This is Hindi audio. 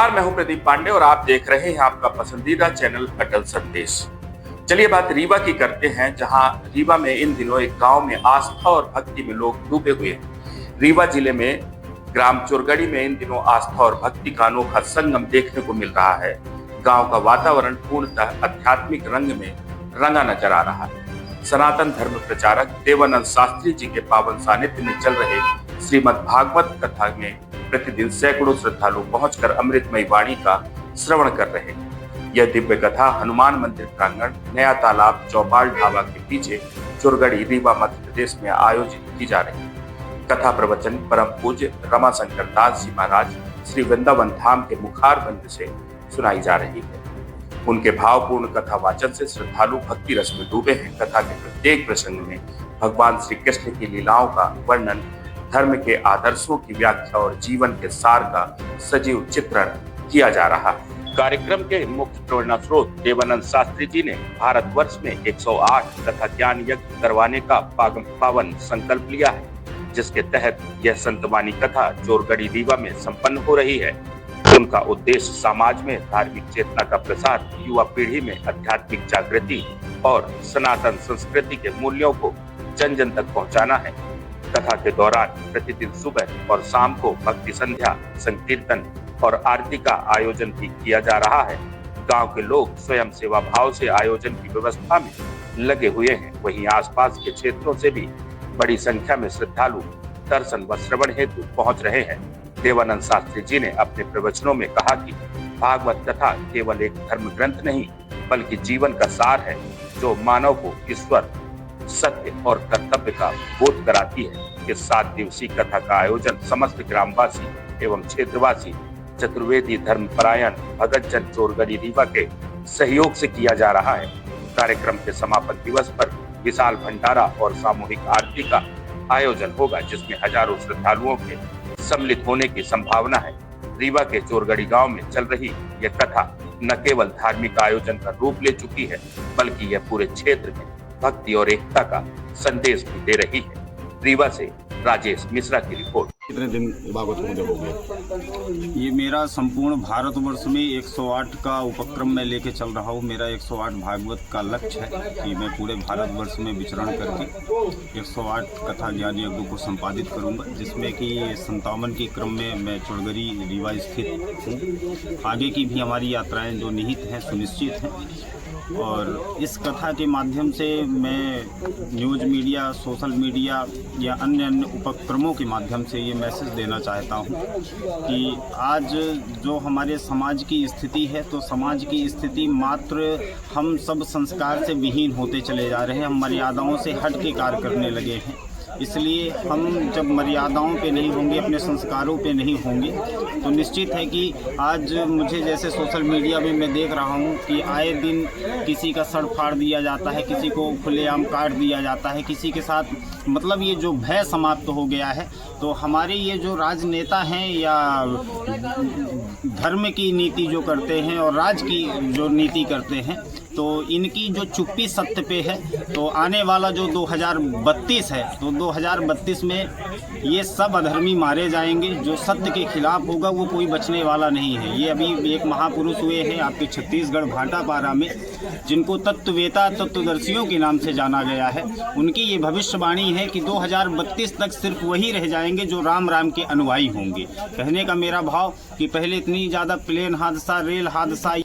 नमस्कार, मैं हूं प्रदीप पांडे और आप देख रहे हैं आपका पसंदीदा चैनल अटल संदेश। चलिए बात रीवा की करते हैं, जहां रीवा में इन दिनों एक गांव में आस्था और भक्ति में लोग डूबे हुए हैं। रीवा जिले में ग्राम चोरगड़ी में इन दिनों आस्था और भक्ति का अनोखा संगम देखने को मिल रहा है। गांव का वातावरण पूर्णतः आध्यात्मिक रंग में रंगा नजर आ रहा है। सनातन धर्म प्रचारक देवानंद शास्त्री जी के पावन सानिध्य में चल रहे श्रीमद् भागवत कथा में प्रतिदिन सैकड़ों श्रद्धालु पहुंचकर अमृतमयी वाणी का श्रवण कर रहे हैं। यह दिव्य कथा हनुमान मंदिर प्रांगण, नया तालाब, चौपाल ढाबा के पीछे चोरगड़ी, रीवा, मध्य प्रदेश में आयोजित की जा रही है। कथा प्रवचन परम पूज्य रमाशंकर दास जी महाराज श्री वृंदावन धाम के मुखारबंद से सुनाई जा रही है। उनके भावपूर्ण कथा वाचन से श्रद्धालु भक्ति रस में डूबे हैं। कथा के प्रत्येक प्रसंग में भगवान श्री कृष्ण की लीलाओं का वर्णन, धर्म के आदर्शों की व्याख्या और जीवन के सार का सजीव चित्रण किया जा रहा है। कार्यक्रम के मुख्य प्रेरणा स्रोत देवानंद शास्त्री जी ने भारतवर्ष में 108 कथा ज्ञान यज्ञ करवाने का पावन संकल्प लिया है, जिसके तहत यह संतवानी कथा चोरगड़ी रीवा में संपन्न हो रही है। उनका उद्देश्य समाज में धार्मिक चेतना का प्रसार, युवा पीढ़ी में आध्यात्मिक जागृति और सनातन संस्कृति के मूल्यों को जन जन तक पहुंचाना है। कथा के दौरान प्रतिदिन सुबह और शाम को भक्ति संध्या, संकीर्तन और आरती का आयोजन भी किया जा रहा है। गांव के लोग स्वयं सेवा भाव से आयोजन की व्यवस्था में लगे हुए हैं। वहीं आसपास के क्षेत्रों से भी बड़ी संख्या में श्रद्धालु दर्शन व श्रवण हेतु पहुंच रहे हैं। देवानंद शास्त्री जी ने अपने प्रवचनों में कहा कि भागवत कथा केवल एक धर्म ग्रंथ नहीं, बल्कि जीवन का सार है, जो मानव को ईश्वर, सत्य और कर्तव्य का बोध कराती है। इस 7 दिवसीय कथा का आयोजन समस्त ग्रामवासी एवं क्षेत्रवासी चतुर्वेदी धर्मपरायण भगत जन चोरगड़ी रीवा के सहयोग से किया जा रहा है। कार्यक्रम के समापन दिवस पर विशाल भंडारा और सामूहिक आरती का आयोजन होगा, जिसमें हजारों श्रद्धालुओं के सम्मिलित होने की संभावना है। रीवा के चोरगड़ी गांव में चल रही यह कथा न केवल धार्मिक आयोजन का रूप ले चुकी है, बल्कि यह पूरे क्षेत्र में भक्ति और एकता का संदेश भी दे रही है। रीवा से राजेश मिश्रा की रिपोर्ट। कितने दिन भागवत पूजा हो गया? ये मेरा संपूर्ण भारतवर्ष में 108 का उपक्रम मैं लेके चल रहा हूँ। मेरा 108 भागवत का लक्ष्य है कि मैं पूरे भारतवर्ष में विचरण करके 108 कथा ज्ञान यज्ञों को संपादित करूँगा, जिसमें कि 57 के क्रम में मैं चोरगड़ी रीवा स्थित हूँ। आगे की भी हमारी यात्राएँ जो निहित हैं, सुनिश्चित हैं। और इस कथा के माध्यम से मैं न्यूज़ मीडिया, सोशल मीडिया या अन्य उपक्रमों के माध्यम से ये मैसेज देना चाहता हूँ कि आज जो हमारे समाज की स्थिति है, तो समाज की स्थिति मात्र हम सब संस्कार से विहीन होते चले जा रहे हैं। हम मर्यादाओं से हट के कार्य करने लगे हैं। इसलिए हम जब मर्यादाओं पे नहीं होंगे, अपने संस्कारों पे नहीं होंगे, तो निश्चित है कि आज मुझे जैसे सोशल मीडिया में मैं देख रहा हूँ कि आए दिन किसी का सड़ फाड़ दिया जाता है, किसी को खुलेआम काट दिया जाता है, किसी के साथ मतलब ये जो भय समाप्त हो गया है। तो हमारे ये जो राजनेता हैं या धर्म की नीति जो करते हैं और राज की जो नीति करते हैं, तो इनकी जो चुप्पी सत्य पे है। तो आने वाला जो 2032 है, तो 2032 में ये सब अधर्मी मारे जाएंगे। जो सत्य के खिलाफ होगा वो कोई बचने वाला नहीं है। ये अभी एक महापुरुष हुए हैं आपके छत्तीसगढ़ भाटापारा में, जिनको तत्ववेता, तत्वदर्शियों के नाम से जाना गया है। उनकी ये भविष्यवाणी है कि 2032 तक सिर्फ वही रह जाएंगे जो राम के अनुयायी होंगे। कहने का मेरा भाव कि पहले इतनी ज़्यादा प्लेन हादसा, रेल हादसा